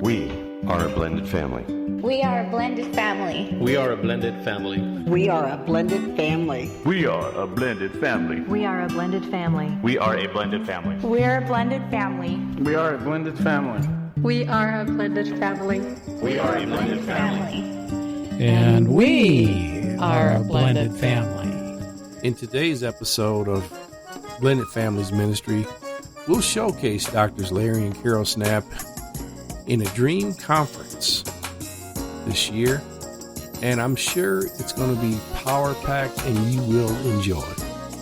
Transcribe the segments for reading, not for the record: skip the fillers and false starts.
We are a blended family. We are a blended family. We are a blended family. We are a blended family. We are a blended family. We are a blended family. We are a blended family. We are a blended family. We are a blended family. We are a blended family. We are a blended family. And we are a blended family. In today's episode of Blended Families Ministry, we'll showcase Drs. Larry and Carol Snapp in a Dream Conference this year, and I'm sure it's going to be power-packed and you will enjoy.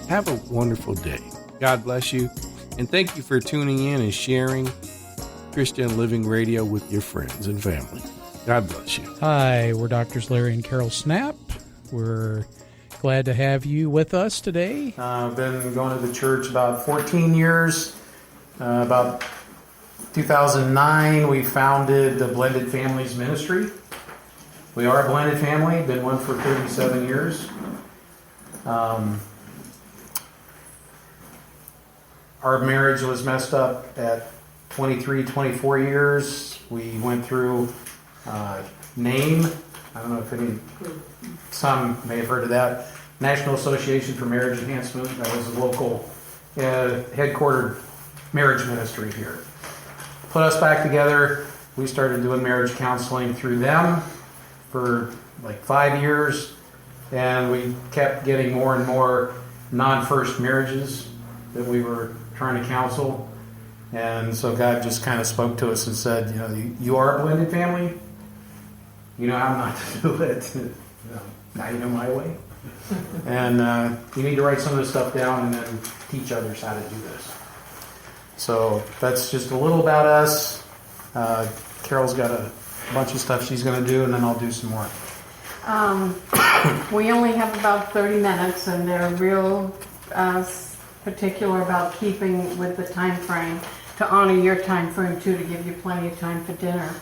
Have a wonderful day. God bless you, and thank you for tuning in and sharing Christian Living Radio with your friends and family. God bless you. Hi, we're Drs. Larry and Carol Snapp. We're glad to have you with us today. I've been going to the church about 14 years. About 2009, we founded the Blended Families Ministry. We are a blended family, been one for 37 years. Our marriage was messed up at 23, 24 years. We went through NAME. I don't know if some may have heard of that. National Association for Marriage Enhancement. That was a local headquartered marriage ministry here. Put us back together. We started doing marriage counseling through them for like 5 years, and we kept getting more and more non-first marriages that we were trying to counsel. And so God just kind of spoke to us and said, you are a blended family. You know how not to do it. Now you know my way. And you need to write some of this stuff down and then teach others how to do this. So that's just a little about us. Carol's got a bunch of stuff she's going to do, and then I'll do some more. We only have about 30 minutes, and they're real particular about keeping with the time frame, to honor your time frame too, to give you plenty of time for dinner.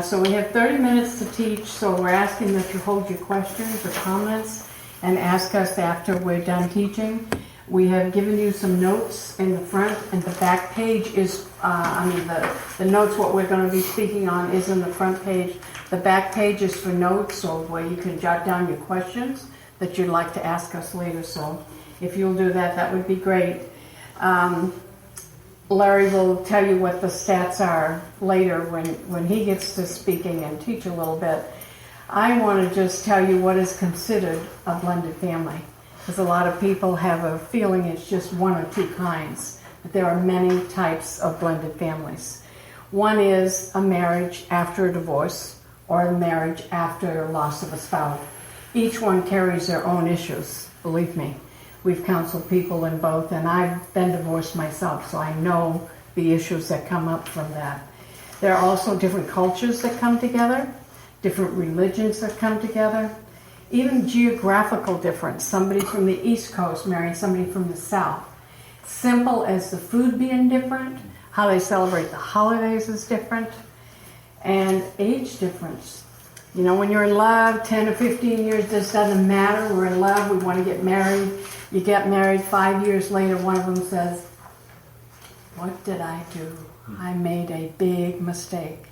So we have 30 minutes to teach, so we're asking that you hold your questions or comments and ask us after we're done teaching. We have given you some notes in the front, and the back page is, the notes, what we're going to be speaking on is in the front page. The back page is for notes, or where you can jot down your questions that you'd like to ask us later. So if you'll do that, that would be great. Larry will tell you what the stats are later when he gets to speaking and teach a little bit. I want to just tell you what is considered a blended family, because a lot of people have a feeling it's just one or two kinds, but there are many types of blended families. One is a marriage after a divorce or a marriage after a loss of a spouse. Each one carries their own issues, believe me. We've counseled people in both, and I've been divorced myself, so I know the issues that come up from that. There are also different cultures that come together, different religions that come together, even geographical difference. Somebody from the East Coast marrying somebody from the South. Simple as the food being different, how they celebrate the holidays is different, and age difference. When you're in love, 10 or 15 years, this doesn't matter. We're in love, we want to get married. You get married, 5 years later, one of them says, "What did I do? I made a big mistake."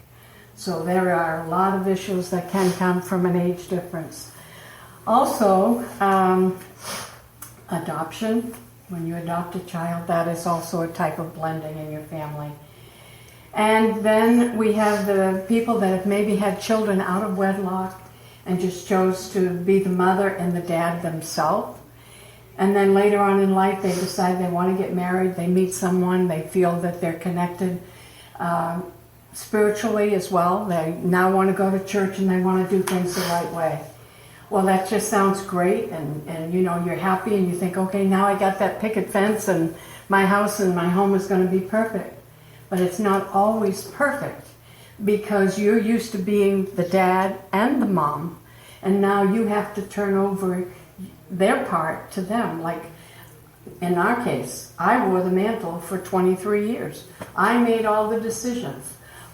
So there are a lot of issues that can come from an age difference. Also, adoption. When you adopt a child, that is also a type of blending in your family. And then we have the people that have maybe had children out of wedlock and just chose to be the mother and the dad themselves. And then later on in life, they decide they want to get married. They meet someone. They feel that they're connected spiritually as well. They now want to go to church and they want to do things the right way. Well, that just sounds great, and you're happy and you think, okay, now I got that picket fence and my house and my home is going to be perfect. But it's not always perfect, because you're used to being the dad and the mom, and now you have to turn over their part to them. Like in our case, I wore the mantle for 23 years. I made all the decisions.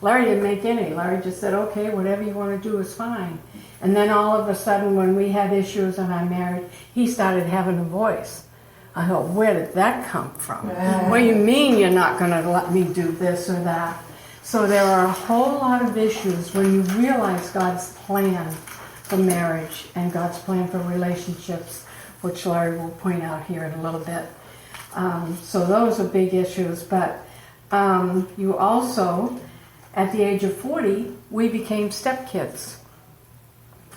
Larry didn't make any. Larry just said, okay, whatever you want to do is fine. And then all of a sudden, when we had issues and I married, he started having a voice. I thought, where did that come from? What do you mean you're not going to let me do this or that? So there are a whole lot of issues when you realize God's plan for marriage and God's plan for relationships, which Larry will point out here in a little bit. So those are big issues. But you also, at the age of 40, we became stepkids.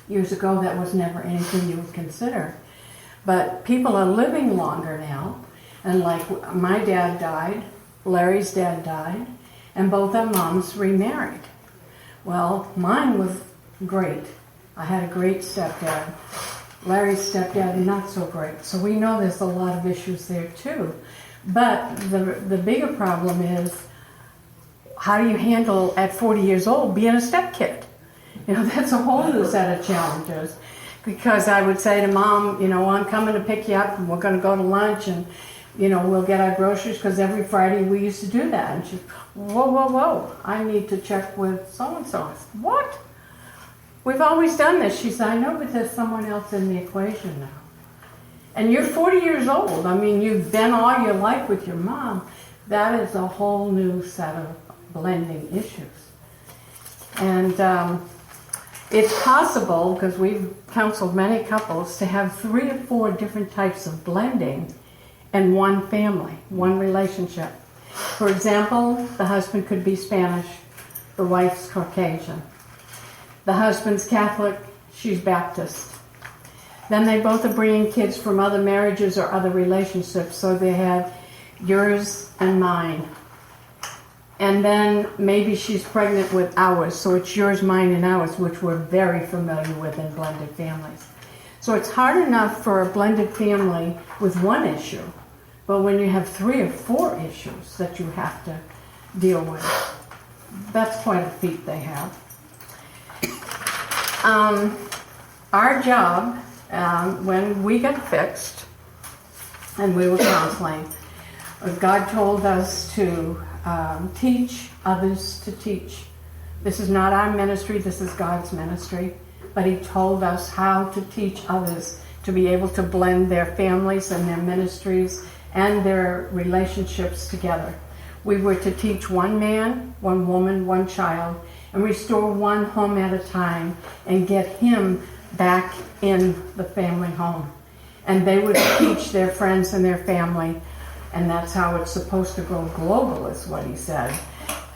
Years ago, that was never anything you would consider. But people are living longer now. And like my dad died, Larry's dad died, and both our moms remarried. Well, mine was great. I had a great stepdad. Larry's stepdad, not so great. So we know there's a lot of issues there too. But the bigger problem is, how do you handle at 40 years old being a stepkid? You know, that's a whole new set of challenges. Because I would say to Mom, you know, I'm coming to pick you up and we're going to go to lunch and, you know, we'll get our groceries, because every Friday we used to do that. And she's, whoa, I need to check with so-and-so. I said, what? We've always done this. She said, I know, but there's someone else in the equation now. And you're 40 years old. I mean, you've been all your life with your mom. That is a whole new set of blending issues. And it's possible, because we've counseled many couples, to have 3 or 4 different types of blending in one family, one relationship. For example, the husband could be Spanish, the wife's Caucasian. The husband's Catholic, she's Baptist. Then they both are bringing kids from other marriages or other relationships, so they have yours and mine. And then maybe she's pregnant with ours, so it's yours, mine, and ours, which we're very familiar with in blended families. So it's hard enough for a blended family with one issue, but when you have 3 or 4 issues that you have to deal with, that's quite a feat they have. Our job, when we got fixed and we were counseling, God told us to teach others to teach. This is not our ministry, this is God's ministry. But He told us how to teach others to be able to blend their families and their ministries and their relationships together. We were to teach one man, one woman, one child, and restore one home at a time and get him back in the family home. And they would teach their friends and their family, and that's how it's supposed to go global, is what he said.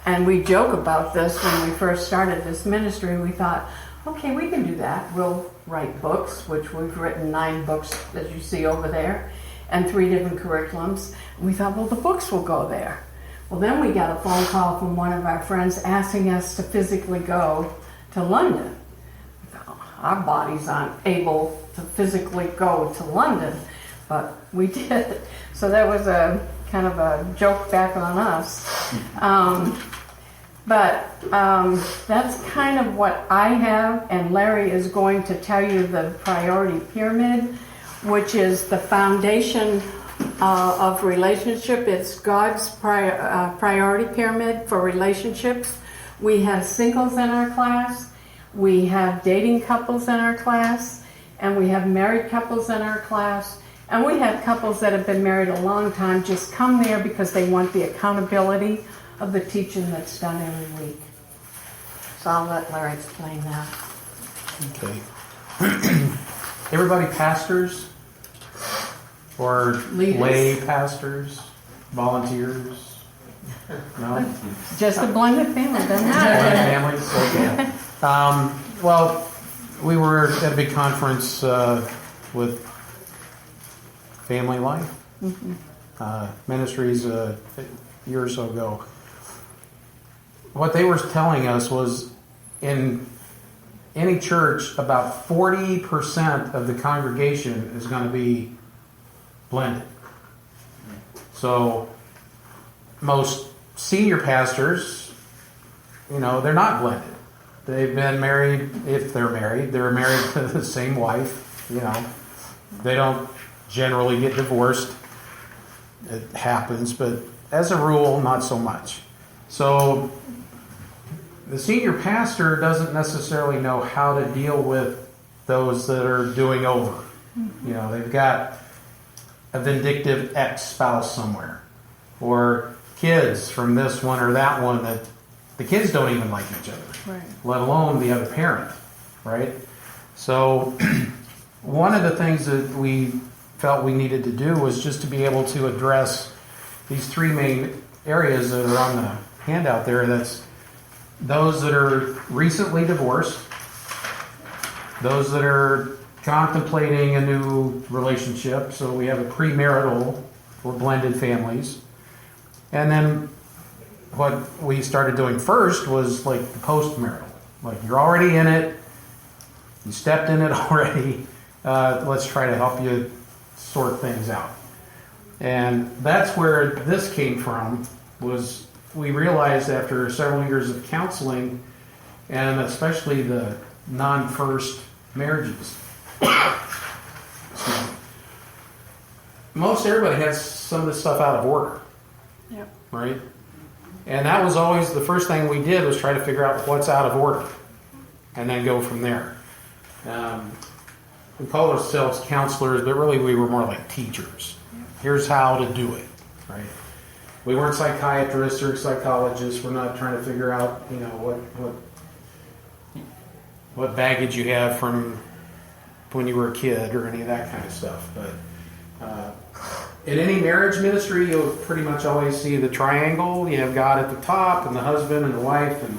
And we joke about this when we first started this ministry. We thought, okay, we can do that. We'll write books, which we've written 9 books that you see over there, and 3 different curriculums. We thought, well, the books will go there. Well, then we got a phone call from one of our friends asking us to physically go to London. Our bodies aren't able to physically go to London, but we did. So that was a kind of a joke back on us. But that's kind of what I have, and Larry is going to tell you the priority pyramid, which is the foundation of relationship. It's God's priority pyramid for relationships. We have singles in our class, we have dating couples in our class, and we have married couples in our class, and we have couples that have been married a long time just come there because they want the accountability of the teaching that's done every week. So I'll let Larry explain that. Okay. Everybody pastors? Or Leaders. lay pastors? Volunteers? No? Just a blended family, doesn't Blended it? families? Okay. Well, we were at a big conference with Family Life Ministries a year or so ago. What they were telling us was in any church, about 40% of the congregation is going to be blended. So most senior pastors, you know, they're not blended. They've been married, if they're married to the same wife, you know. They don't generally get divorced. It happens, but as a rule, not so much. So the senior pastor doesn't necessarily know how to deal with those that are doing over. You know, they've got a vindictive ex-spouse somewhere, or kids from this one or that one that the kids don't even like each other, Right. let alone the other parent, right? So one of the things that we felt we needed to do was just to be able to address these three main areas that are on the handout there. That's those that are recently divorced, those that are contemplating a new relationship, so we have a premarital or blended families, and then what we started doing first was like the post-marital. Like, you're already in it, you stepped in it already, let's try to help you sort things out. And that's where this came from, was we realized after several years of counseling, and especially the non-first marriages, most everybody has some of this stuff out of order, Yep. right? And that was always the first thing we did, was try to figure out what's out of order and then go from there. We call ourselves counselors, but really we were more like teachers. Here's how to do it, right? We weren't psychiatrists or psychologists. We're not trying to figure out, what baggage you have from when you were a kid or any of that kind of stuff. But in any marriage ministry, you'll pretty much always see the triangle. You have God at the top, and the husband and the wife, and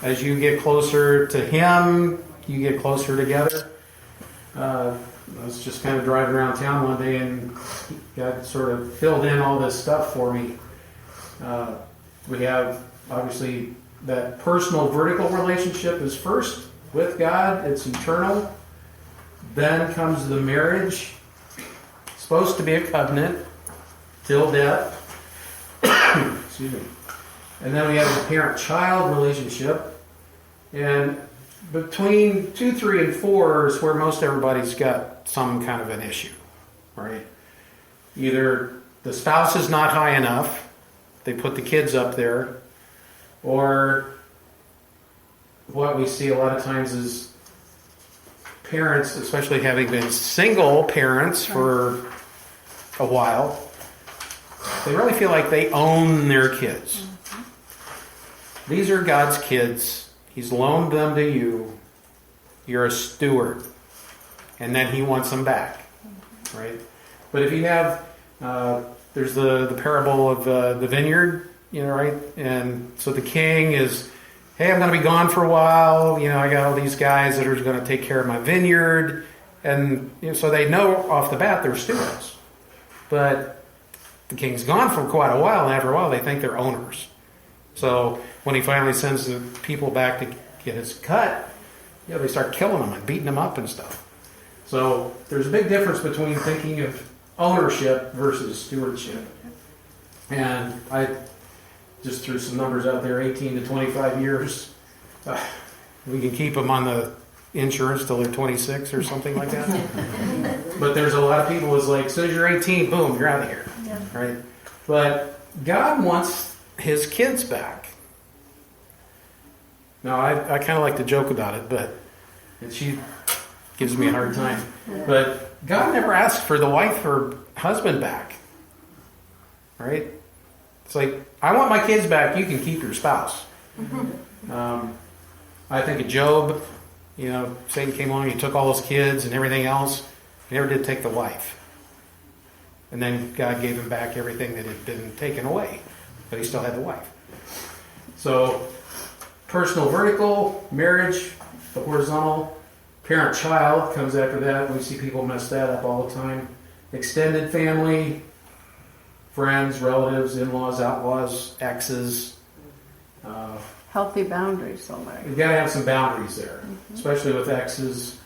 as you get closer to Him, you get closer together. I was just kind of driving around town one day, and God sort of filled in all this stuff for me. We have, obviously, that personal vertical relationship is first with God. It's eternal. Then comes the marriage. Supposed to be a covenant till death. Excuse me. And then we have the parent-child relationship. And between 2, 3, and 4 is where most everybody's got some kind of an issue, right? Either the spouse is not high enough, they put the kids up there, or what we see a lot of times is parents, especially having been single parents for a while, they really feel like they own their kids. These are God's kids. He's loaned them to you. You're a steward. And then He wants them back, right? But if you have, there's the parable of the vineyard, right? And so the king is, hey, I'm going to be gone for a while. I got all these guys that are going to take care of my vineyard. And so they know off the bat they're stewards. But the king's gone for quite a while, and after a while they think they're owners. So when he finally sends the people back to get his cut, they start killing them and beating them up and stuff. So there's a big difference between thinking of ownership versus stewardship. And I just threw some numbers out there, 18 to 25 years. We can keep them on the insurance till they're 26 or something like that. But there's a lot of people who's like, as soon as you're 18, boom, you're out of here. Yeah. Right? But God wants His kids back. Now, I kind of like to joke about it, and she gives me a hard time. But God never asked for the wife or husband back. Right? It's like, I want my kids back, you can keep your spouse. I think of Job. Satan came along, he took all his kids and everything else. He never did take the wife. And then God gave him back everything that had been taken away. But he still had the wife. So, personal vertical, marriage, the horizontal, parent-child comes after that. We see people mess that up all the time. Extended family, friends, relatives, in-laws, outlaws, exes. Healthy boundaries, somewhere. You've got to have some boundaries there, especially with exes.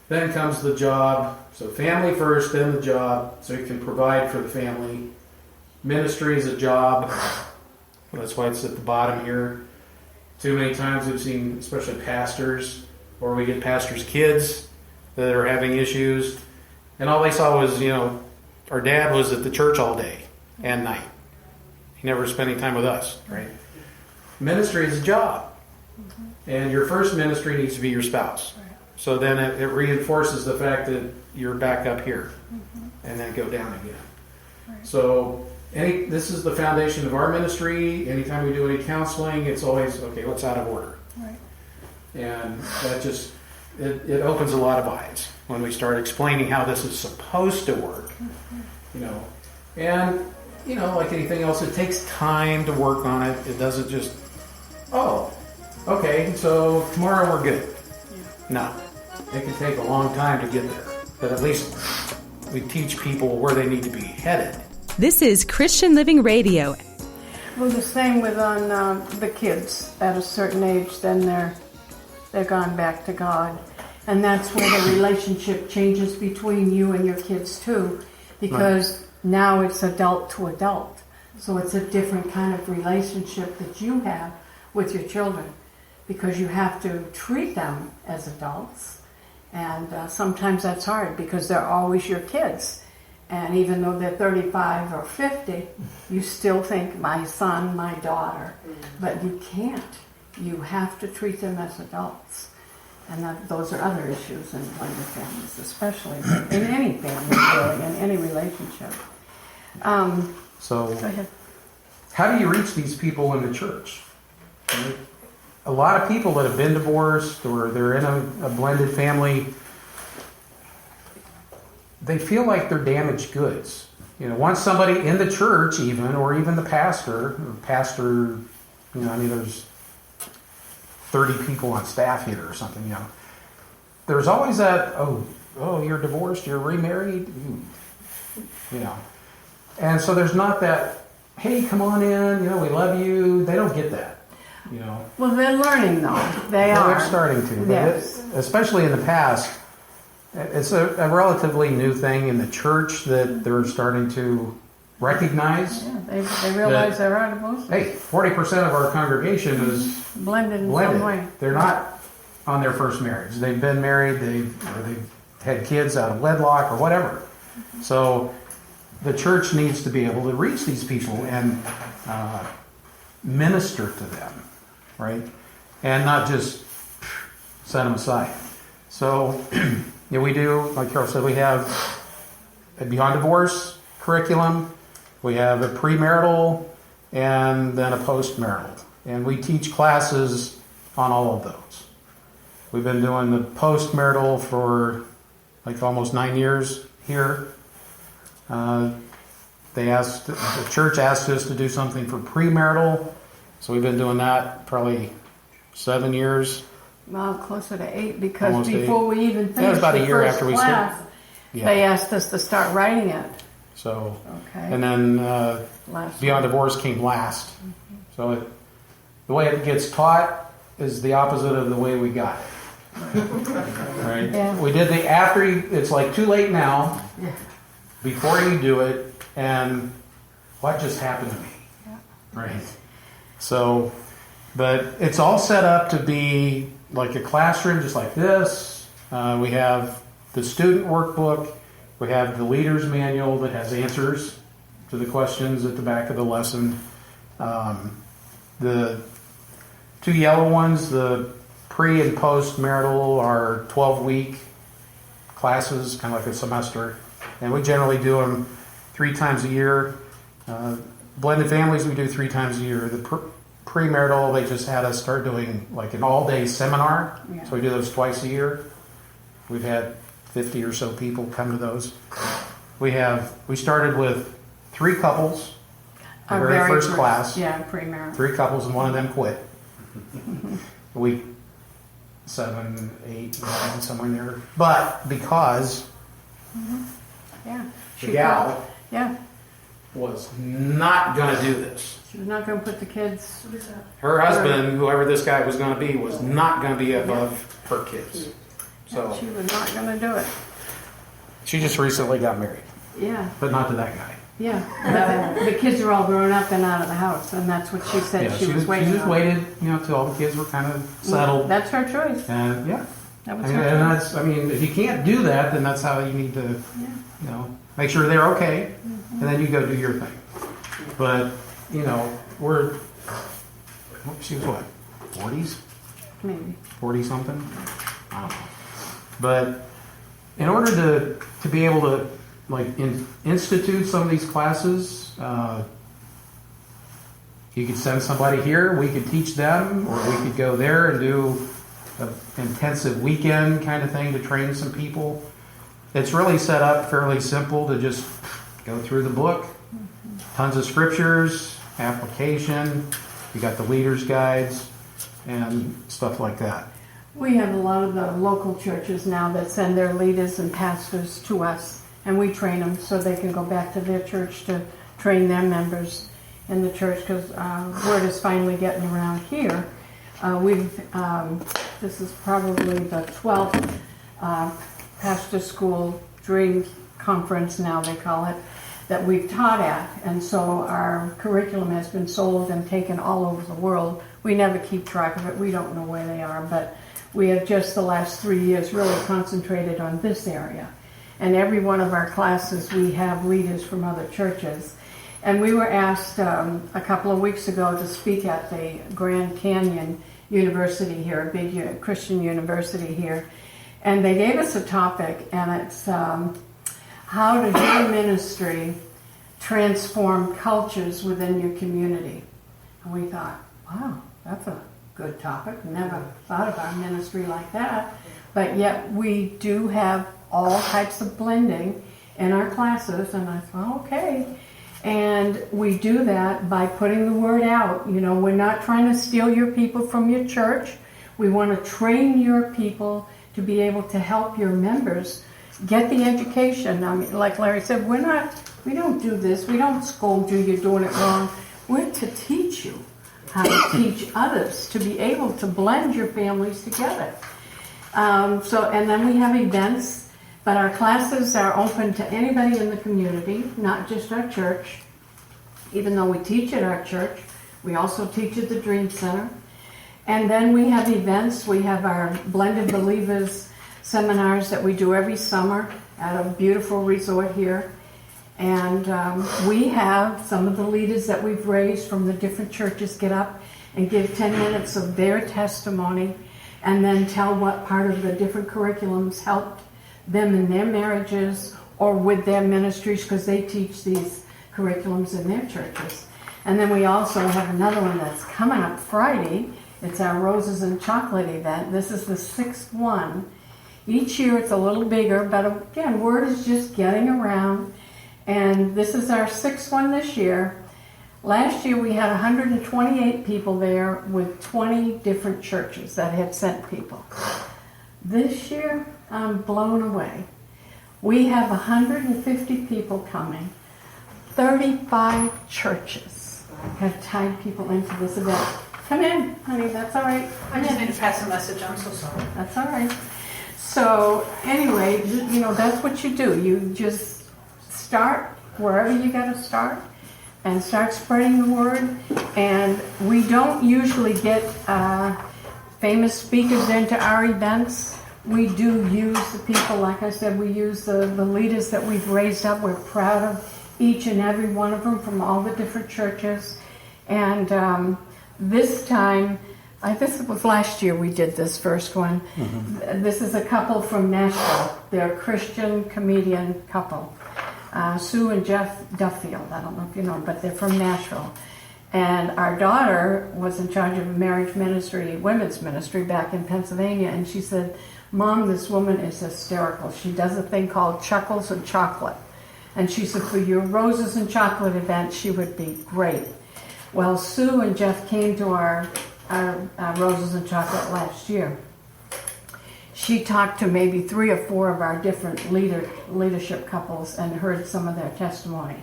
Then comes the job. So family first, then the job, so you can provide for the family. Ministry is a job. That's why it's at the bottom here. Too many times we've seen, especially pastors, or we get pastors' kids that are having issues, and all they saw was, our dad was at the church all day and night. He never spent any time with us, right? Ministry is a job. And your first ministry needs to be your spouse. So then it reinforces the fact that you're back up here. And then go down again. So this is the foundation of our ministry. Anytime we do any counseling, it's always, okay, what's out of order? Right. And that just, it opens a lot of eyes when we start explaining how this is supposed to work. You know, and, you know, like anything else, it takes time to work on it. It doesn't just, oh, okay, so tomorrow we're good. No, it can take a long time to get there. But at least we teach people where they need to be headed. This is Christian Living Radio. Well, the same with on the kids at a certain age, then they're gone back to God. And that's where the relationship changes between you and your kids too, because now it's adult to adult. So it's a different kind of relationship that you have with your children, because you have to treat them as adults. And sometimes that's hard because they're always your kids. And even though they're 35 or 50, you still think, my son, my daughter. But you can't. You have to treat them as adults. And those are other issues in blended families, especially in any family, really, in any relationship. So, Go ahead. how do you reach these people in the church? A lot of people that have been divorced or they're in a blended family, they feel like they're damaged goods. You know, once somebody in the church even, or even the pastor, you know, I mean, there's 30 people on staff here or something, you know. There's always that, oh, you're divorced, you're remarried, you know. And so there's not that, hey, come on in, you know, we love you. They don't get that, you know. Well, they're learning, though. They're starting to. But yes. Especially in the past, it's a relatively new thing in the church that they're starting to recognize. Yeah, they realize there are divorces. Hey, 40% of our congregation is blended in some way. They're not on their first marriage. They've been married, they've had kids out of wedlock or whatever. So the church needs to be able to reach these people and minister to them, right? And not just set them aside. So yeah, we do, like Carol said, we have a Beyond Divorce curriculum. We have a premarital and then a postmarital. And we teach classes on all of those. We've been doing the postmarital for like almost 9 years here. The church asked us to do something for premarital. So we've been doing that probably 7 years. Well, closer to 8, because Almost before 8. we even That finished was about a the year first after we class, started. Yeah. they asked us to start writing it. So, Okay. and then Last Beyond Divorce came last. So the way it gets taught is the opposite of the way we got it. Right? Yeah. We did the after, it's like too late now, Yeah. before you do it, and what just happened to me? Yeah. Right? So, but it's all set up to be like a classroom just like this. We have the student workbook. We have the leader's manual that has answers to the questions at the back of the lesson. The 2 yellow ones, the pre and post marital, are 12-week classes, kind of like a semester. And we generally do them 3 times a year. Blended families, we do 3 times a year. The premarital, they just had us start doing like an all-day seminar. Yeah. So we do those twice a year. We've had 50 or so people come to those. We started with 3 couples. The Our very first class. Yeah, premarital. 3 couples, and one of them quit. Week 7, 8, 9, somewhere in there. But because Yeah. the gal Yeah. was not going to do this. She was not going to put the kids. Her husband, whoever this guy was going to be, was not going to be above her kids. So She was not going to do it. she just recently got married, Yeah. but not to that guy. Yeah. The kids are all grown up and out of the house, and that's what she said Yeah, she was waiting She just on. waited, till all the kids were kind of settled. That's her choice. And yeah, That was and her choice. that's. If you can't do that, then that's how you need to, make sure they're okay, and then you go do your thing. But she was what, 40s, Maybe. 40 something, I don't know. But in order to be able to institute some of these classes, You could send somebody here, we could teach them, or we could go there and do an intensive weekend kind of thing to train some people. It's really set up fairly simple to just go through the book. Tons of scriptures, application, you got the leaders' guides, and stuff like that. We have a lot of the local churches now that send their leaders and pastors to us, and we train them so they can go back to their church to train their members in the church, because word is finally getting around here. This is probably the 12th pastor school dream conference, now they call it, that we've taught at, and so our curriculum has been sold and taken all over the world. We never keep track of it, we don't know where they are, but we have just the last 3 years really concentrated on this area. And every one of our classes we have leaders from other churches. And we were asked a couple of weeks ago to speak at the Grand Canyon University here, a big Christian university here. And they gave us a topic, and it's how does your ministry transform cultures within your community? And we thought, wow, that's a good topic. Never thought of our ministry like that. But yet we do have all types of blending in our classes. And I thought, okay. And we do that by putting the word out. You know, we're not trying to steal your people from your church. We want to train your people to be able to help your members get the education. I mean, like Larry said, we don't do this. We don't scold you, you're doing it wrong. We're to teach you how to teach others to be able to blend your families together. And then we have events, but our classes are open to anybody in the community, not just our church. Even though we teach at our church, we also teach at the Dream Center. And then we have events. We have our Blended Believers seminars that we do every summer at a beautiful resort here. And we have some of the leaders that we've raised from the different churches get up and give 10 minutes of their testimony and then tell what part of the different curriculums helped them in their marriages or with their ministries, because they teach these curriculums in their churches. And then we also have another one that's coming up Friday. It's our Roses and Chocolate event. This is the 6th one. Each year it's a little bigger, but again, word is just getting around. And this is our 6th one this year. Last year we had 128 people there with 20 different churches that had sent people. This year, I'm blown away. We have 150 people coming. 35 churches have tied people into this event. Come in, honey, that's all right. I just need to pass a message, I'm so sorry. That's all right. So anyway, you know, that's what you do. You just start wherever you got to start and start spreading the word. And we don't usually get famous speakers into our events. We do use the people, like I said, we use the leaders that we've raised up. We're proud of each and every one of them from all the different churches. And this time, this was last year we did this first one. Mm-hmm. This is a couple from Nashville. They're a Christian comedian couple. Sue and Jeff Duffield, I don't know if you know, but they're from Nashville. And our daughter was in charge of a marriage ministry, women's ministry back in Pennsylvania, and she said, Mom, this woman is hysterical. She does a thing called Chuckles and Chocolate. And she said, for your Roses and Chocolate event, she would be great. Well, Sue and Jeff came to our Roses and Chocolate last year. She talked to maybe 3 or 4 of our different leadership couples and heard some of their testimony.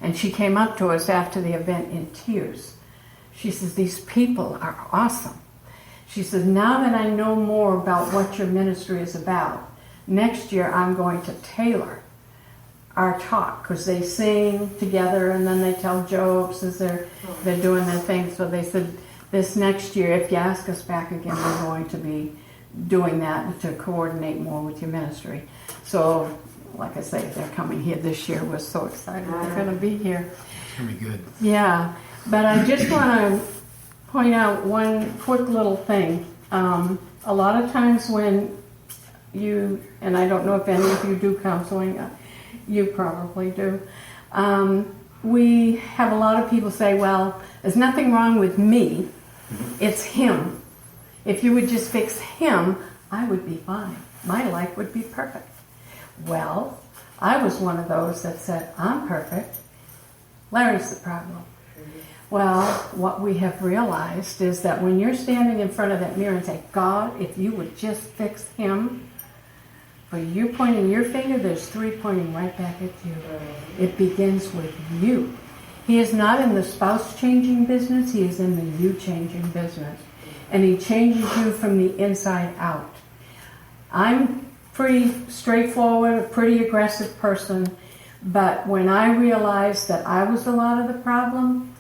And she came up to us after the event in tears. She says, these people are awesome. She says, now that I know more about what your ministry is about, next year I'm going to tailor our talk, because they sing together and then they tell jokes as they're doing their thing. So they said, this next year, if you ask us back again, we're going to be doing that to coordinate more with your ministry. So, like I say, they're coming here this year. We're so excited they're going to be here. It's going to be good. Yeah, but I just want to point out one quick little thing. A lot of times when you, and I don't know if any of you do counseling, you probably do, we have a lot of people say, well, There's nothing wrong with me. It's him. If you would just fix him, I would be fine. My life would be perfect. Well, I was one of those that said, I'm perfect. Larry's the problem. Well, what we have realized is that when you're standing in front of that mirror and say, God, if you would just fix him, for you pointing your finger, there's 3 pointing right back at you. It begins with you. He is not in the spouse changing business, he is in the you changing business. And he changes you from the inside out. I'm pretty straightforward, a pretty aggressive person, but when I realized that I was a lot of the problem,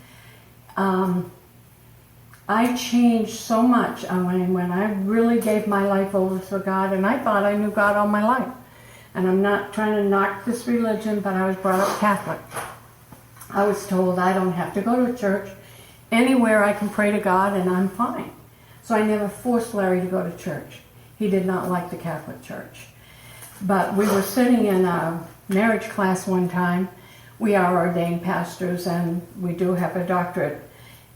I changed so much when I really gave my life over to God, and I thought I knew God all my life. And I'm not trying to knock this religion, but I was brought up Catholic. I was told I don't have to go to church. Anywhere I can pray to God and I'm fine. So I never forced Larry to go to church. He did not like the Catholic Church. But we were sitting in a marriage class one time. We are ordained pastors and we do have a doctorate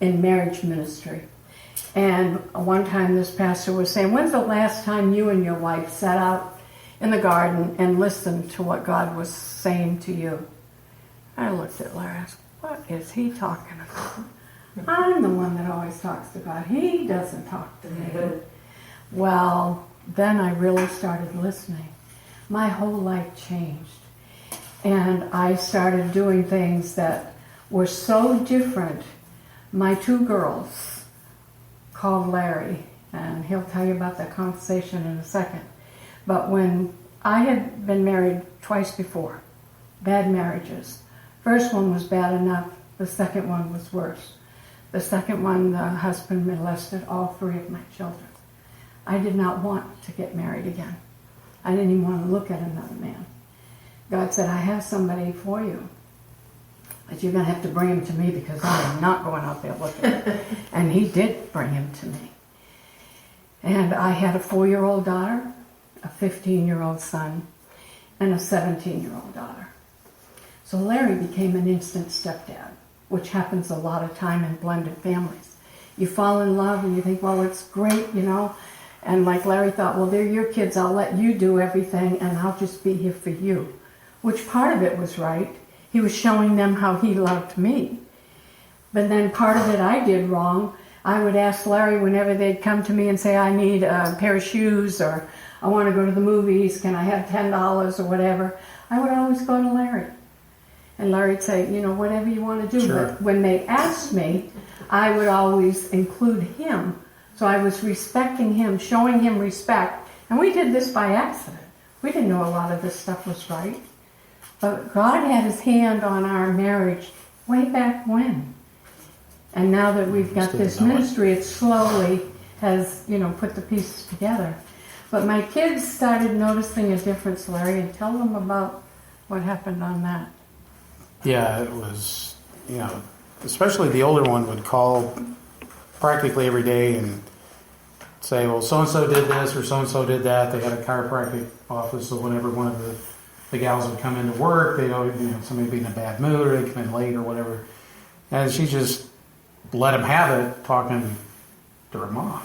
in marriage ministry. And one time this pastor was saying, when's the last time you and your wife sat out in the garden and listened to what God was saying to you? I looked at Larry and asked, what is he talking about? I'm the one that always talks to God. He doesn't talk to me. Well, then I really started listening. My whole life changed. And I started doing things that were so different. My 2 girls called Larry, and he'll tell you about that conversation in a second. But when I had been married twice before, bad marriages. First one was bad enough, the second one was worse. The second one, the husband molested all 3 of my children. I did not want to get married again. I didn't even want to look at another man. God said, I have somebody for you. But you're going to have to bring him to me because I am not going out there looking. And he did bring him to me. And I had a 4-year-old daughter, a 15-year-old son, and a 17-year-old daughter. So Larry became an instant stepdad, which happens a lot of time in blended families. You fall in love and you think, well, it's great, you know. And like Larry thought, well, they're your kids. I'll let you do everything and I'll just be here for you. Which part of it was right. He was showing them how he loved me. But then part of it I did wrong. I would ask Larry whenever they'd come to me and say, I need a pair of shoes or I want to go to the movies. Can I have $10 or whatever? I would always go to Larry. And Larry'd say, you know, whatever you want to do. Sure. But when they asked me, I would always include him. So I was respecting him, showing him respect. And we did this by accident. We didn't know a lot of this stuff was right. But God had his hand on our marriage way back when. And now that we've got this ministry, it slowly has, you know, put the pieces together. But my kids started noticing a difference, Larry, and tell them about what happened on that. Yeah, it was, you know, especially the older one would call practically every day and say, well, so-and-so did this or so-and-so did that. They had a chiropractic office, so whenever one of the gals would come into work, they'd always, you know, somebody would be in a bad mood or they'd come in late or whatever. And she just let them have it talking to her mom.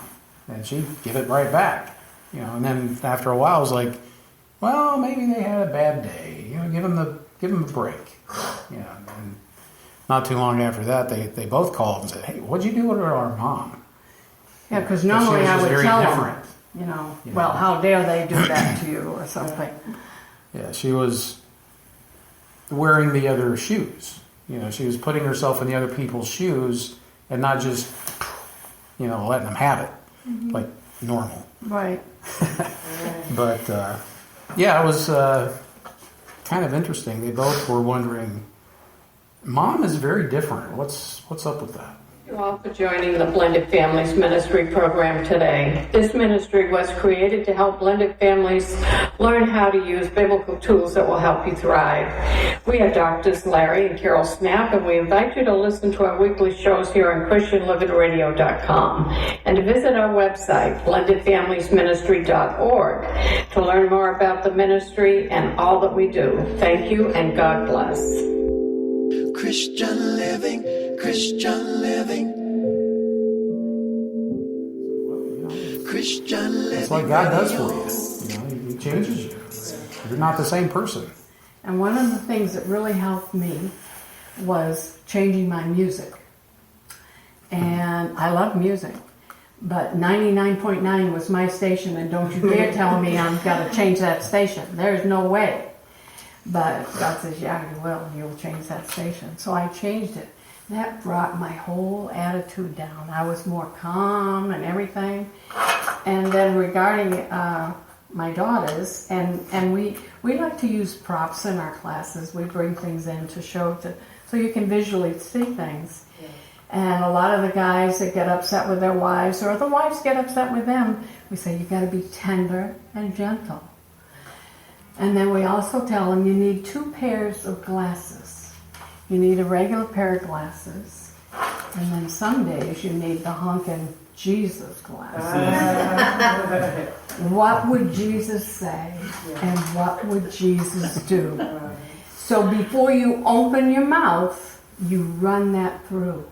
And she'd give it right back. You know, and then after a while, it was like, well, maybe they had a bad day. You know, give them a break. You know, and not too long after that, they both called and said, hey, what'd you do with our mom? Yeah, because normally I would tell different. them, you know, well, how dare they do that to you or something. Yeah, she was wearing the other shoes. You know, she was putting herself in the other people's shoes and not just, you know, letting them have it like normal. Right. But, yeah, it was kind of interesting. They both were wondering, Mom is very different. What's up with that? Thank you all for joining the Blended Families Ministry program today. This ministry was created to help blended families learn how to use biblical tools that will help you thrive. We are Doctors Larry and Carol Snap, and we invite you to listen to our weekly shows here on ChristianLivingRadio.com and to visit our website, blendedfamiliesministry.org, to learn more about the ministry and all that we do. Thank you, and God bless. Christian living, Christian living. Christian living. That's what God does for you. He changes you. You're not the same person. And one of the things that really helped me was changing my music. And I love music, but 99.9 was my station, and don't you dare tell me I've got to change that station. There's no way. But God says, yeah, you will. You'll change that station. So I changed it. That brought my whole attitude down. I was more calm and everything. And then regarding my daughters, and we like to use props in our classes. We bring things in to show, so you can visually see things. Yeah. And a lot of the guys that get upset with their wives, or the wives get upset with them, we say, you got to be tender and gentle. And then we also tell them you need 2 pairs of glasses. You need a regular pair of glasses, and then some days you need the honkin' Jesus glasses. What would Jesus say, and what would Jesus do? So before you open your mouth, you run that through.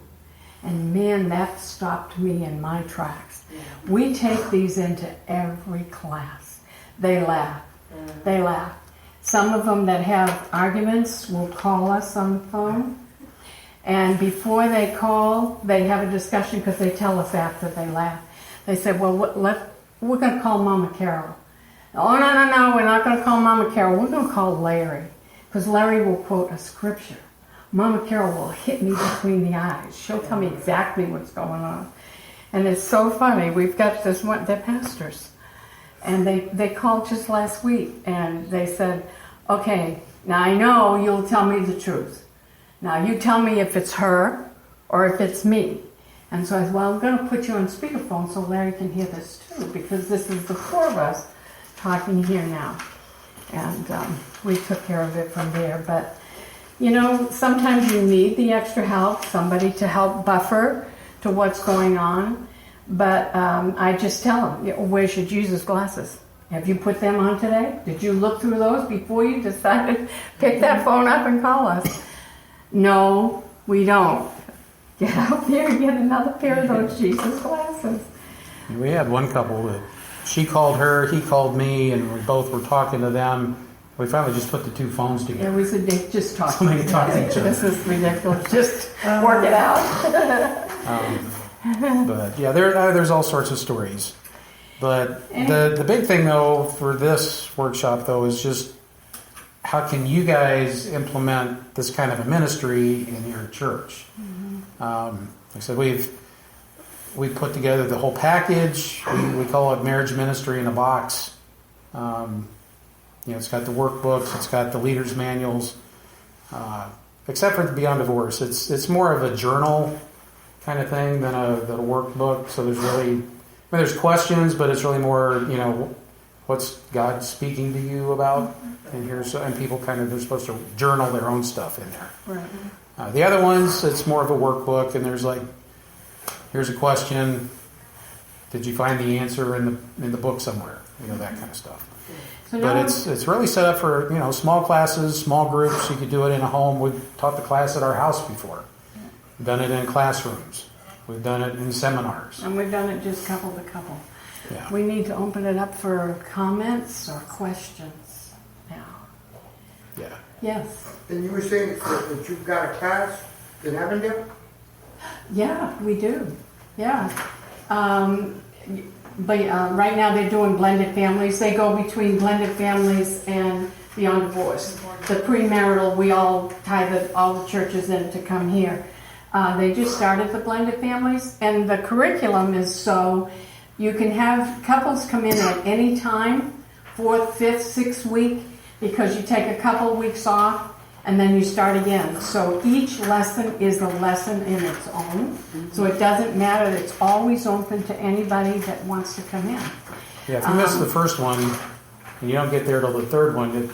And man, that stopped me in my tracks. We take these into every class. They laugh. They laugh. Some of them that have arguments will call us on the phone. And before they call, they have a discussion because they tell us after they laugh. They say, well, we're going to call Mama Carol. Oh, no, we're not going to call Mama Carol. We're going to call Larry, because Larry will quote a scripture. Mama Carol will hit me between the eyes. She'll tell me exactly what's going on. And it's so funny. We've got this one, they're pastors. And they called just last week, and they said, okay, now I know you'll tell me the truth. Now you tell me if it's her or if it's me. And so I said, well, I'm going to put you on speakerphone so Larry can hear this too, because this is the 4 of us talking here now. And we took care of it from there. But, you know, sometimes you need the extra help, somebody to help buffer to what's going on. But I just tell them, where's your Jesus glasses? Have you put them on today? Did you look through those before you decided to pick that phone up and call us? No, we don't. Get out there and get another pair of those Jesus glasses. We had one couple that she called her, he called me, and we both were talking to them. We finally just put the 2 phones together. Yeah, we said, just talk to each other. This is ridiculous. Just work it out. But yeah, there's all sorts of stories. But the big thing, though, for this workshop, though, is just how can you guys implement this kind of a ministry in your church? Like I said, we've put together the whole package. We call it Marriage Ministry in a Box. It's got the workbooks, it's got the leaders' manuals. Except for the Beyond Divorce, it's more of a journal kind of thing than a workbook. So there's really, there's questions, but it's really more, what's God speaking to you about? And and people they're supposed to journal their own stuff in there. Right. The other ones, it's more of a workbook, and there's here's a question. Did you find the answer in the book somewhere? That kind of stuff. So but it's really set up for small classes, small groups. You could do it in a home. We've taught the class at our house before. We've done it in classrooms. We've done it in seminars. And we've done it just couple to couple. Yeah. We need to open it up for comments or questions now. Yeah. Yes. And you were saying that you've got a class in Avondale? Yeah, we do. Yeah. But right now they're doing blended families. They go between blended families and Beyond Divorce. The premarital, we all tie all the churches in to come here. They just started the blended families, and the curriculum is so you can have couples come in at any time, 4th, 5th, 6th week, because you take a couple weeks off and then you start again. So each lesson is a lesson in its own. So it doesn't matter. It's always open to anybody that wants to come in. Yeah, if you miss the first one and you don't get there till the third one,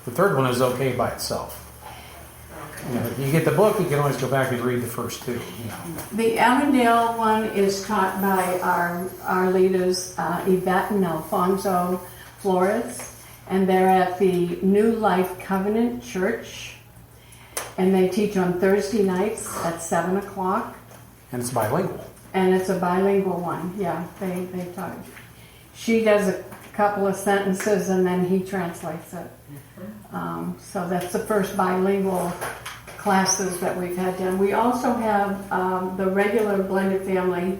the third one is okay by itself. If you get the book, you can always go back and read the first 2. The Avondale one is taught by our leaders, Yvette and Alfonso Flores, and they're at the New Life Covenant Church. And they teach on Thursday nights at 7 o'clock. And it's bilingual. And it's a bilingual one, yeah. They talk. She does a couple of sentences and then he translates it. So that's the first bilingual classes that we've had done. We also have the regular blended family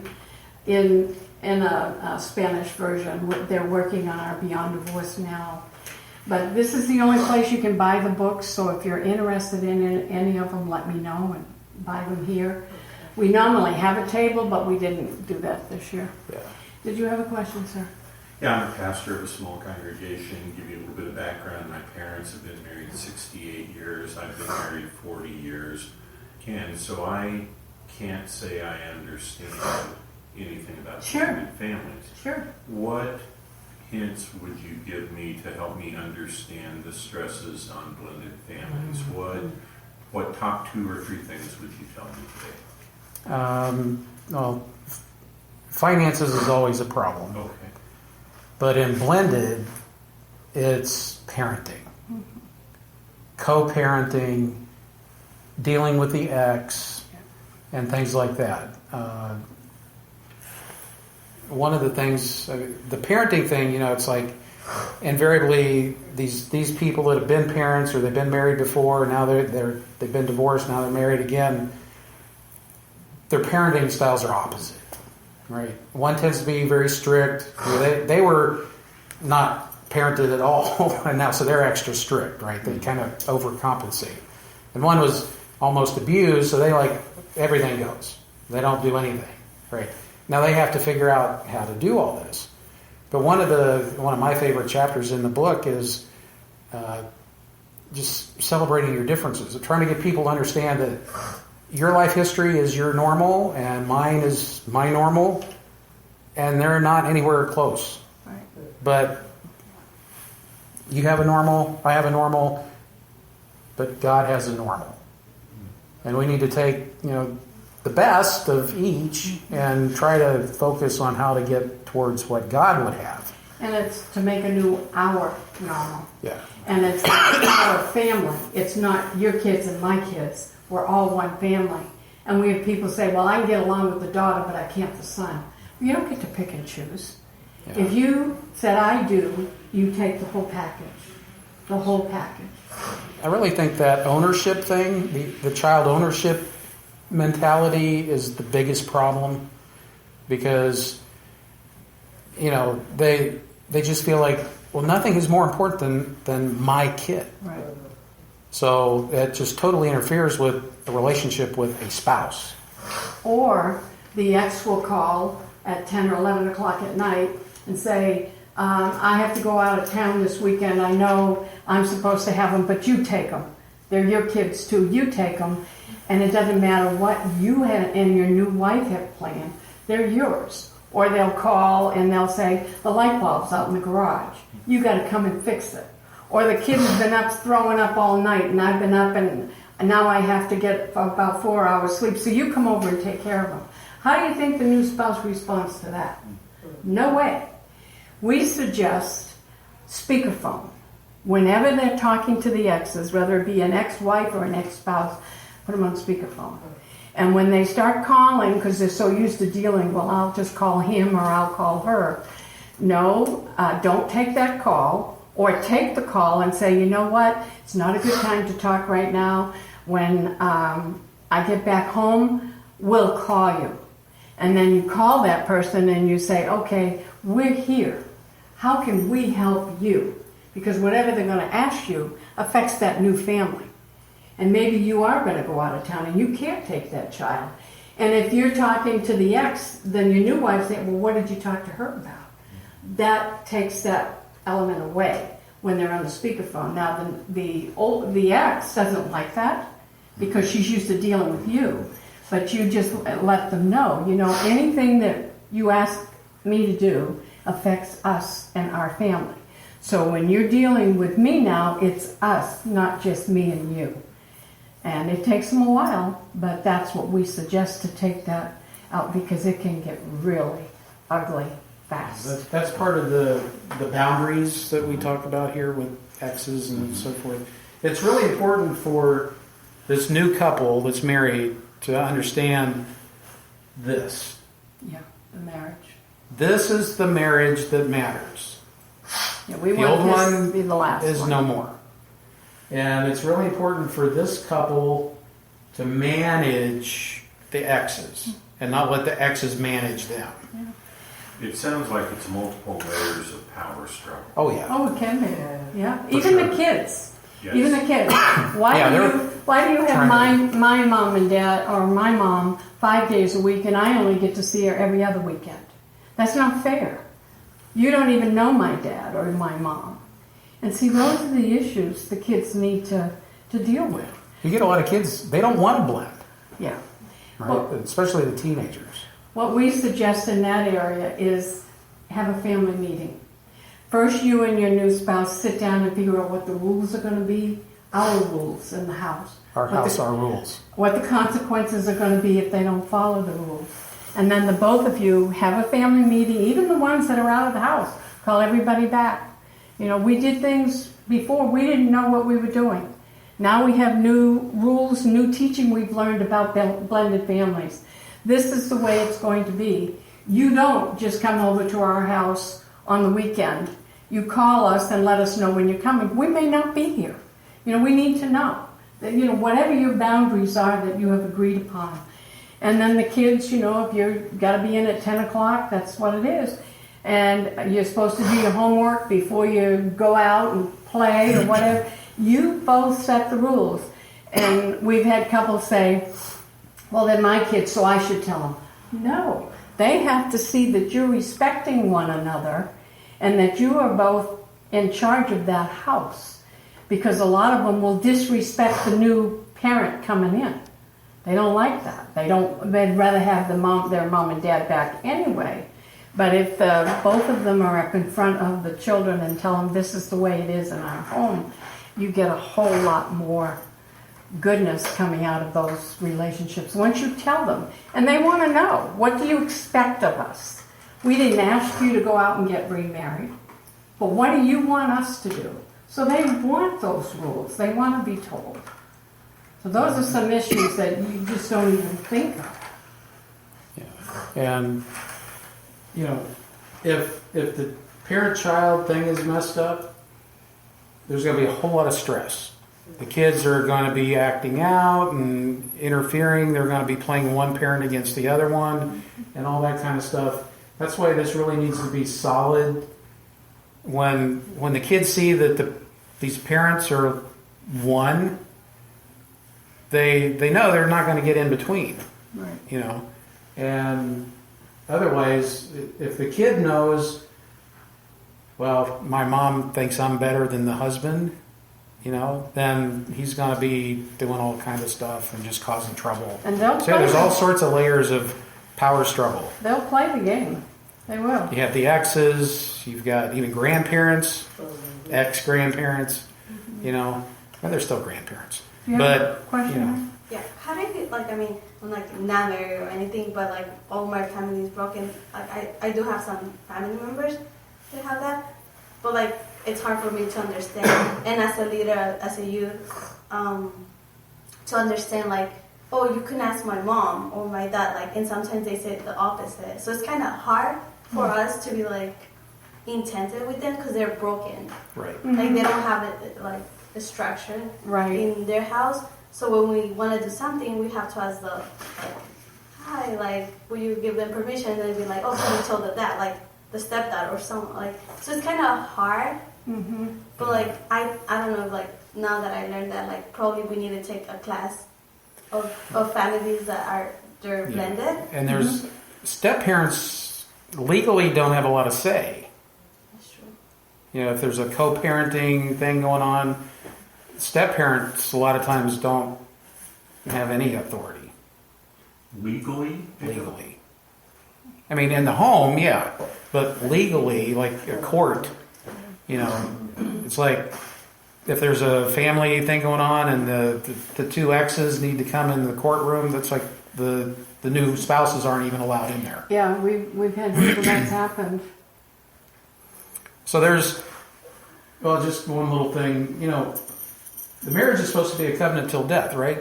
in a Spanish version. They're working on our Beyond Divorce now. But this is the only place you can buy the books, so if you're interested in any of them, let me know and buy them here. We normally have a table, but we didn't do that this year. Yeah. Did you have a question, sir? Yeah, I'm a pastor of a small congregation. Give you a little bit of background. My parents have been married 68 years. I've been married 40 years. And so I can't say I understand anything about blended families. Sure. What hints would you give me to help me understand the stresses on blended families? What top 2 or 3 things would you tell me today? Well, finances is always a problem. Okay. But in blended, it's parenting, co-parenting, dealing with the ex, and things like that. One of the things, the parenting thing, it's like invariably these people that have been parents or they've been married before, now they've been divorced, now they're married again. Their parenting styles are opposite, right? One tends to be very strict. They were not parented at all, and now so they're extra strict, right? They kind of overcompensate. And one was almost abused, so they like everything goes. They don't do anything, right? Now they have to figure out how to do all this. But one of my favorite chapters in the book is just celebrating your differences, trying to get people to understand that your life history is your normal and mine is my normal, and they're not anywhere close. Right. But you have a normal, I have a normal, but God has a normal. And we need to take, the best of each and try to focus on how to get towards what God would have. And it's to make a new our normal. Yeah. And it's our family. It's not your kids and my kids. We're all one family. And we have people say, well, I can get along with the daughter, but I can't the son. Well, you don't get to pick and choose. Yeah. If you said, I do, you take the whole package. The whole package. I really think that ownership thing, the child ownership mentality is the biggest problem, because they just feel like, well, nothing is more important than my kid. Right. So it just totally interferes with the relationship with a spouse. Or the ex will call at 10 or 11 o'clock at night and say, I have to go out of town this weekend. I know I'm supposed to have them, but you take them. They're your kids too. You take them. And it doesn't matter what you and your new wife have planned. They're yours. Or they'll call and they'll say, the light bulb's out in the garage. You got to come and fix it. Or the kid has been up throwing up all night, and I've been up and now I have to get about 4 hours sleep. So you come over and take care of them. How do you think the new spouse responds to that? No way. We suggest speakerphone. Whenever they're talking to the exes, whether it be an ex-wife or an ex-spouse, put them on speakerphone. And when they start calling, because they're so used to dealing, well, I'll just call him or I'll call her. No, don't take that call, or take the call and say, you know what, it's not a good time to talk right now. When I get back home, we'll call you. And then you call that person and you say, okay, we're here. How can we help you? Because whatever they're going to ask you affects that new family. And maybe you are going to go out of town and you can't take that child. And if you're talking to the ex, then your new wife says, well, what did you talk to her about? That takes that element away when they're on the speakerphone. Now, the ex doesn't like that because she's used to dealing with you. But you just let them know, anything that you ask me to do affects us and our family. So when you're dealing with me now, it's us, not just me and you. And it takes them a while, but that's what we suggest, to take that out, because it can get really ugly fast. That's part of the boundaries that we talk about here with exes and so forth. It's really important for this new couple that's married to understand this. Yeah, the marriage. This is the marriage that matters. Yeah, we the want old this one to be the last is one. no more. And it's really important for this couple to manage the exes and not let the exes manage them. Yeah. It sounds like it's multiple layers of power struggle. Oh, yeah. Oh, it can be. Yeah. For Even sure. the kids. Yes. Even the kids. Why do you have my mom and dad or my mom 5 days a week and I only get to see her every other weekend? That's not fair. You don't even know my dad or my mom. And see, those are the issues the kids need to deal with. You get a lot of kids, they don't want to blend. Yeah. Right? Well, especially the teenagers. what we suggest in that area is have a family meeting. First, you and your new spouse sit down and figure out what the rules are going to be, our rules in the house. Our house, our rules. What the consequences are going to be if they don't follow the rules. And then the both of you have a family meeting, even the ones that are out of the house. Call everybody back. You know, we did things before, we didn't know what we were doing. Now we have new rules, new teaching we've learned about blended families. This is the way it's going to be. You don't just come over to our house on the weekend. You call us and let us know when you're coming. We may not be here. You know, we need to know that, you know, whatever your boundaries are that you have agreed upon. And then the kids, you know, if you've got to be in at 10 o'clock, that's what it is. And you're supposed to do your homework before you go out and play or whatever. You both set the rules. And we've had couples say, well, they're my kids, so I should tell them. No, they have to see that you're respecting one another and that you are both in charge of that house. Because a lot of them will disrespect the new parent coming in. They don't like that. They'd rather have their mom and dad back anyway. But if both of them are in front of the children and tell them this is the way it is in our home, you get a whole lot more goodness coming out of those relationships once you tell them. And they want to know, what do you expect of us? We didn't ask you to go out and get remarried, but what do you want us to do? So they want those rules. They want to be told. So those are some issues that you just don't even think of. Yeah. And, you know, if the parent-child thing is messed up, there's going to be a whole lot of stress. The kids are going to be acting out and interfering. They're going to be playing one parent against the other one and all that kind of stuff. That's why this really needs to be solid. When the kids see that these parents are one, they know they're not going to get in between. Right. You know, and otherwise, if the kid knows, well, my mom thinks I'm better than the husband, you know, then he's going to be doing all kinds of stuff and just causing trouble. And they'll so there's all sorts of layers of power struggle. They'll play the game. They will. You have the exes, you've got even grandparents, ex-grandparents, you know, and they're still grandparents. But, you know. Yeah, how do you feel, like, I mean, I'm like not married or anything, but like all my family is broken. Like I do have some family members that have that, but like it's hard for me to understand. And as a leader, as a youth, to understand like, oh, you can ask my mom or my dad, like, and sometimes they say the opposite. So it's kind of hard for us to be like intended with them because they're broken. Right. Mm-hmm. Like they don't have it like the structure right in their house. So when we want to do something, we have to ask the, like, hi, like, will you give them permission? And they'd be like, oh, can you tell that, like, the stepdad or someone, like, so it's kind of hard. Mm-hmm. But, like, I don't know, like, now that I learned that, like, probably we need to take a class of families that they're blended. And there's step-parents legally don't have a lot of say. That's true. You know, if there's a co-parenting thing going on, step-parents a lot of times don't have any authority. Legally? Legally. I mean, in the home, yeah. But legally, like a court, you know, it's like if there's a family thing going on and the two exes need to come in the courtroom, that's like the new spouses aren't even allowed in there. Yeah, we've had people that's happened. So there's, well, just one little thing, you know, the marriage is supposed to be a covenant till death, right?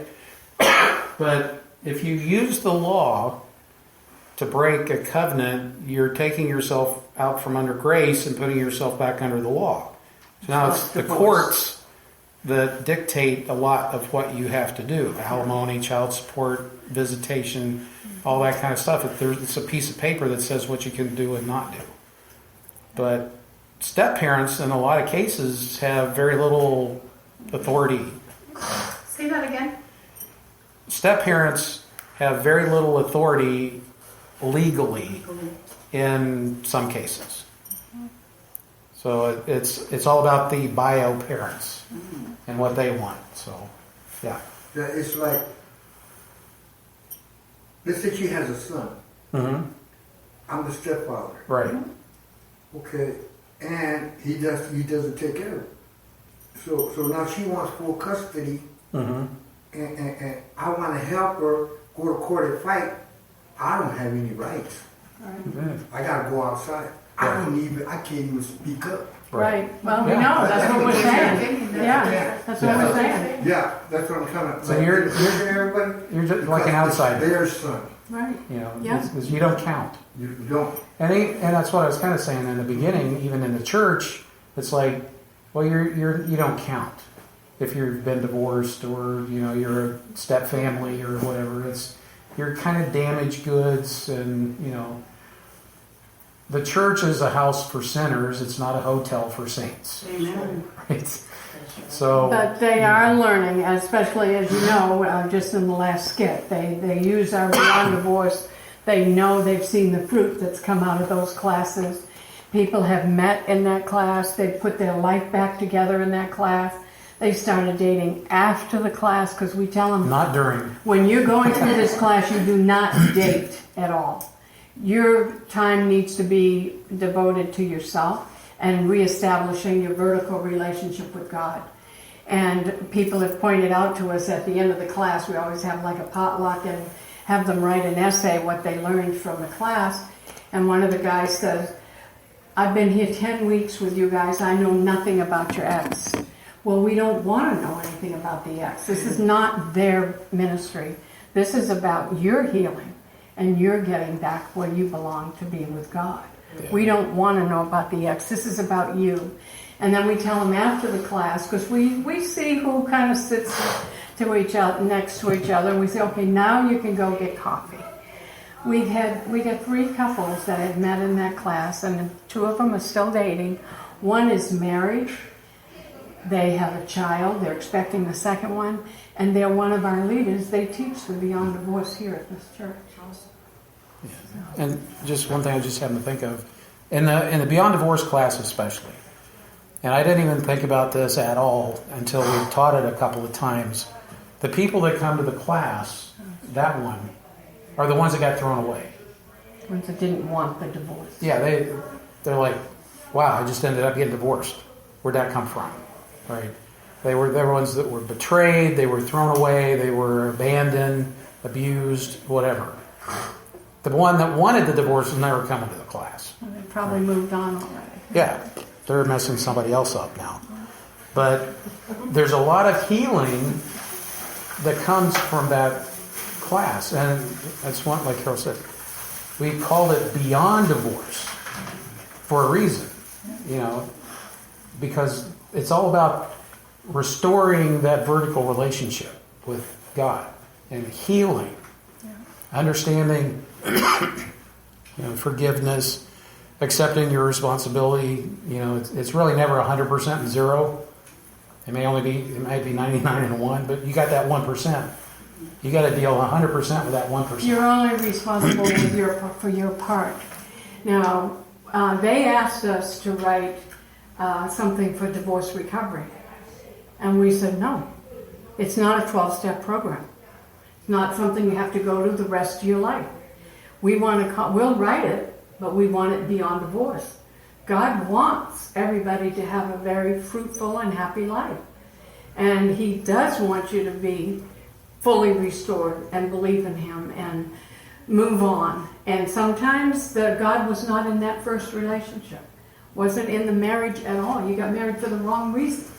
But if you use the law to break a covenant, you're taking yourself out from under grace and putting yourself back under the law. So now it's the courts that dictate a lot of what you have to do. Alimony, child support, visitation, all that kind of stuff. It's a piece of paper that says what you can do and not do. But step-parents, in a lot of cases, have very little authority. Say that again. Step-parents have very little authority legally in some cases. So it's all about the bio parents and what they want. So, yeah. It's like, let's say she has a son. Mm-hmm. I'm the stepfather. Right. Okay, and he doesn't take care of her. So now she wants full custody, mm-hmm. and I want to help her go to court and fight. I don't have any rights. Right. I gotta go outside. I can't even speak up. Right. Well, we know. That's what we're saying. Yeah. That's what we're saying. Yeah, that's what I'm kind of. So you're just like an outsider. Their son. Right. You know, because you don't count. You don't. And that's what I was kind of saying in the beginning. Even in the church, it's like, well, you don't count if you've been divorced or you're a step family or whatever. You're kind of damaged goods, and the church is a house for sinners. It's not a hotel for saints. Amen. Right? So, but they are learning, especially as you know, just in the last skit. They use our Beyond Divorce. They know they've seen the fruit that's come out of those classes. People have met in that class. They've put their life back together in that class. They started dating after the class because we tell them not during. When you're going through this class, you do not date at all. Your time needs to be devoted to yourself and reestablishing your vertical relationship with God. And people have pointed out to us at the end of the class, we always have like a potluck and have them write an essay what they learned from the class. And one of the guys says, I've been here 10 weeks with you guys. I know nothing about your ex. Well, we don't want to know anything about the ex. This is not their ministry. This is about your healing and you're getting back where you belong to be with God. Yeah. We don't want to know about the ex. This is about you. And then we tell them after the class, because we see who kind of sits to each other, next to each other, and we say, okay, now you can go get coffee. We had 3 couples that had met in that class, and 2 of them are still dating. One is married. They have a child. They're expecting the second one, and they're one of our leaders. They teach the Beyond Divorce here at this church. Yeah. And just one thing I just happened to think of, in the Beyond Divorce class especially, and I didn't even think about this at all until we taught it a couple of times. The people that come to the class, that one, are the ones that got thrown away. Ones that didn't want the divorce. Yeah, they're like, wow, I just ended up getting divorced. Where'd that come from? Right? They were ones that were betrayed, they were thrown away, they were abandoned, abused, whatever. The one that wanted the divorce was never coming to the class. Well, they probably moved on already. Yeah, they're messing somebody else up now. But there's a lot of healing that comes from that class. And that's one, like Carol said, we called it Beyond Divorce for a reason, because it's all about restoring that vertical relationship with God and healing, understanding forgiveness, accepting your responsibility. It's really never 100% and 0. It might be 99 and 1, but you got that 1%. You got to deal 100% with that 1%. You're only responsible for your part. Now, they asked us to write something for divorce recovery, and we said no. It's not a 12-step program. It's not something you have to go to the rest of your life. We'll write it, but we want it beyond divorce. God wants everybody to have a very fruitful and happy life. And He does want you to be fully restored and believe in Him and move on. And sometimes God was not in that first relationship. Wasn't in the marriage at all. You got married for the wrong reasons.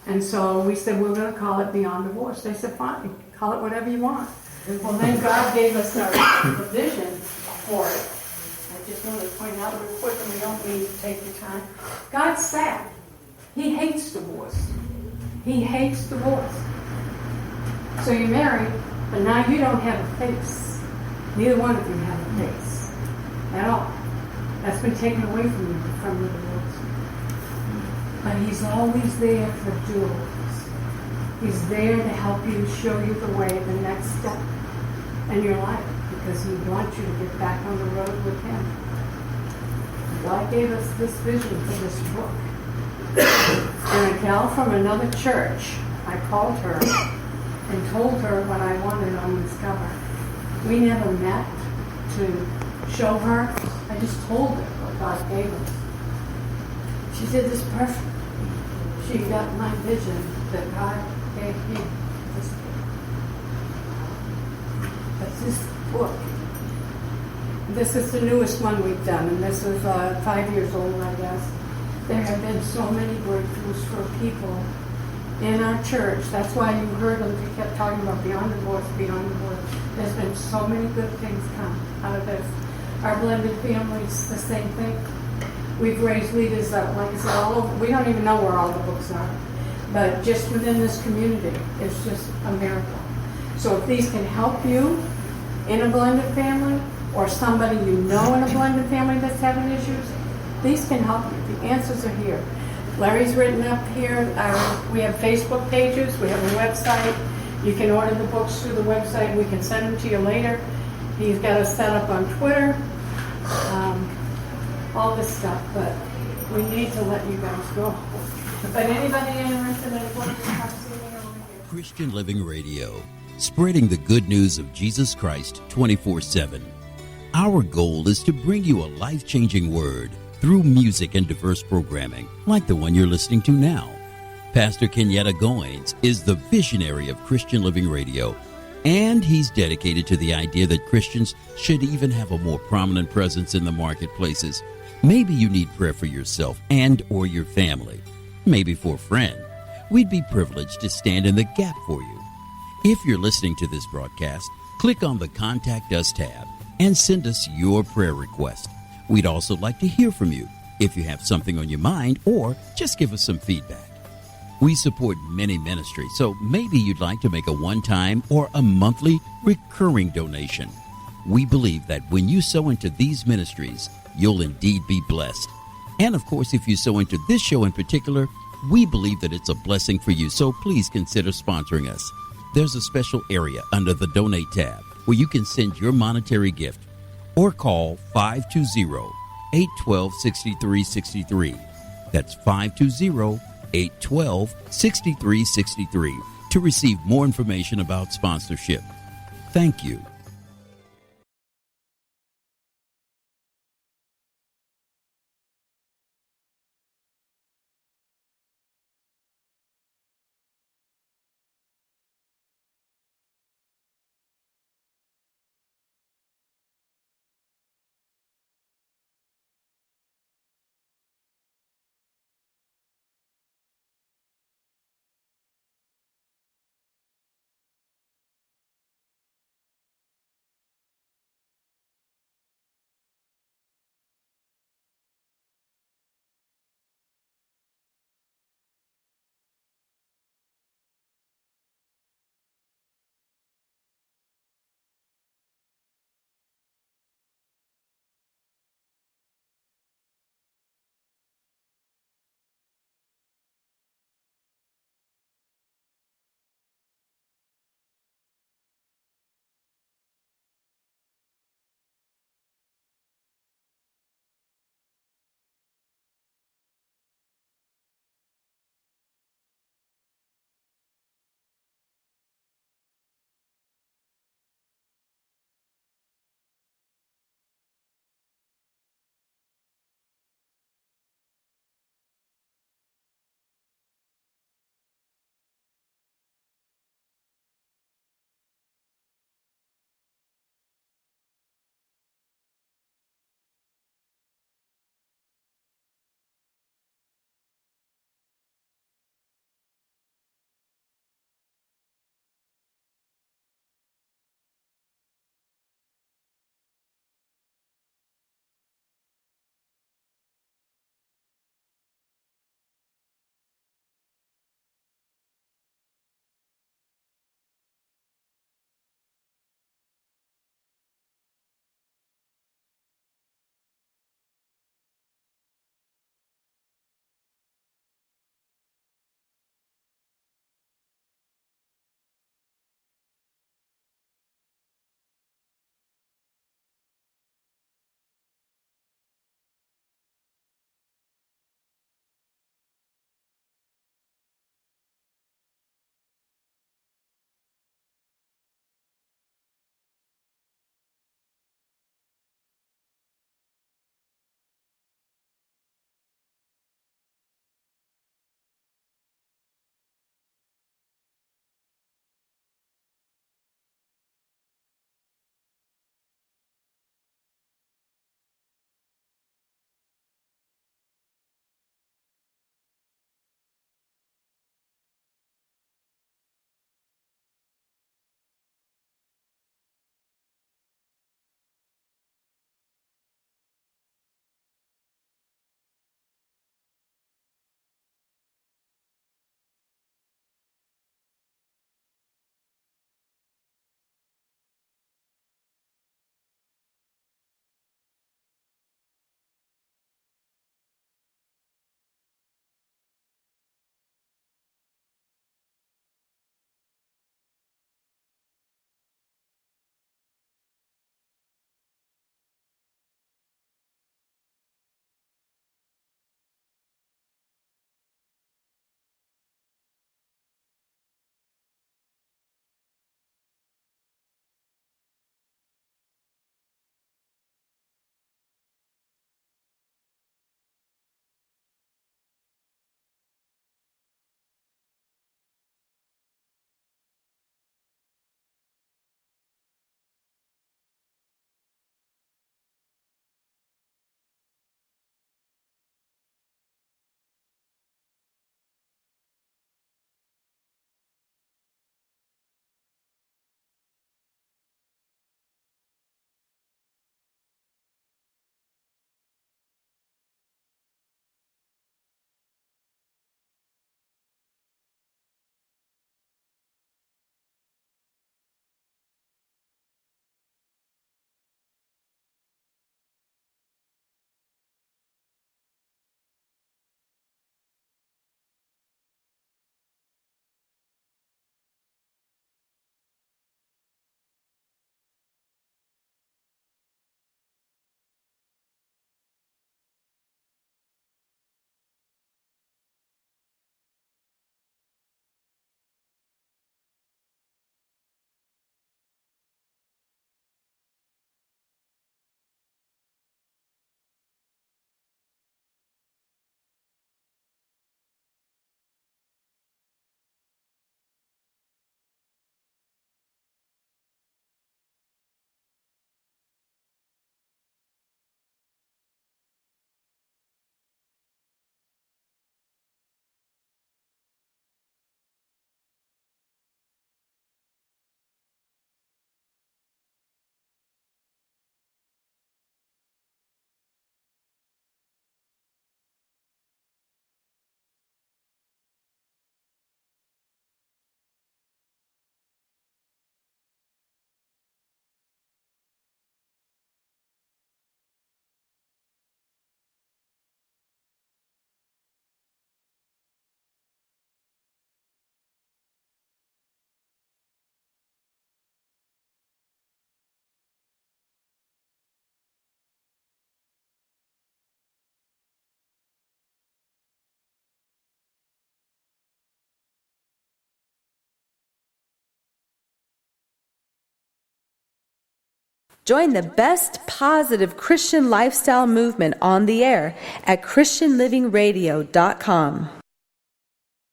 And so we said, we're going to call it Beyond Divorce. They said, fine. Call it whatever you want. Well, then God gave us the vision for it. I just want to point out real quick, and we don't need to take your time. God's sad. He hates divorce. He hates divorce. So you're married, but now you don't have a face. Neither one of you have a face at all. That's been taken away from you from the divorce. But He's always there for duels. He's there to help you, show you the way, the next step in your life, because He wants you to get back on the road with Him. God gave us this vision for this book. And a gal from another church, I called her and told her what I wanted on this cover. We never met to show her. I just told her what God gave us. She did this perfect. She got my vision that God gave me. But this book, this is the newest one we've done, and this is 5 years old, I guess. There have been so many breakthroughs for people in our church. That's why you heard them. They kept talking about beyond divorce, beyond divorce. There's been so many good things come out of this. Our blended families, the same thing. We've raised leaders that, like I said, all over. We don't even know where all the books are. But just within this community, it's just a miracle. So if these can help you in a blended family, or somebody you know in a blended family that's having issues, these can help you. The answers are here. Larry's written up here. We have Facebook pages. We have a website. You can order the books through the website. We can send them to you later. He's got us set up on Twitter. All this stuff. But we need to let you guys go. But anybody interested in a book, come see me over here. Christian Living Radio, spreading the good news of Jesus Christ 24/7. Our goal is to bring you a life-changing word through music and diverse programming, like the one you're listening to now. Pastor Kenyatta Goins is the visionary of Christian Living Radio, and he's dedicated to the idea that Christians should even have a more prominent presence in the marketplaces. Maybe you need prayer for yourself and or your family, maybe for a friend. We'd be privileged to stand in the gap for you. If you're listening to this broadcast, click on the Contact Us tab and send us your prayer request. We'd also like to hear from you if you have something on your mind, or just give us some feedback. We support many ministries, so maybe you'd like to make a one-time or a monthly recurring donation. We believe that when you sow into these ministries, you'll indeed be blessed. And of course, if you sow into this show in particular, we believe that it's a blessing for you, so please consider sponsoring us. There's a special area under the Donate tab where you can send your monetary gift, or call 520-812-6363. That's 520-812-6363 to receive more information about sponsorship. Thank you. Join the best positive Christian lifestyle movement on the air at ChristianLivingRadio.com.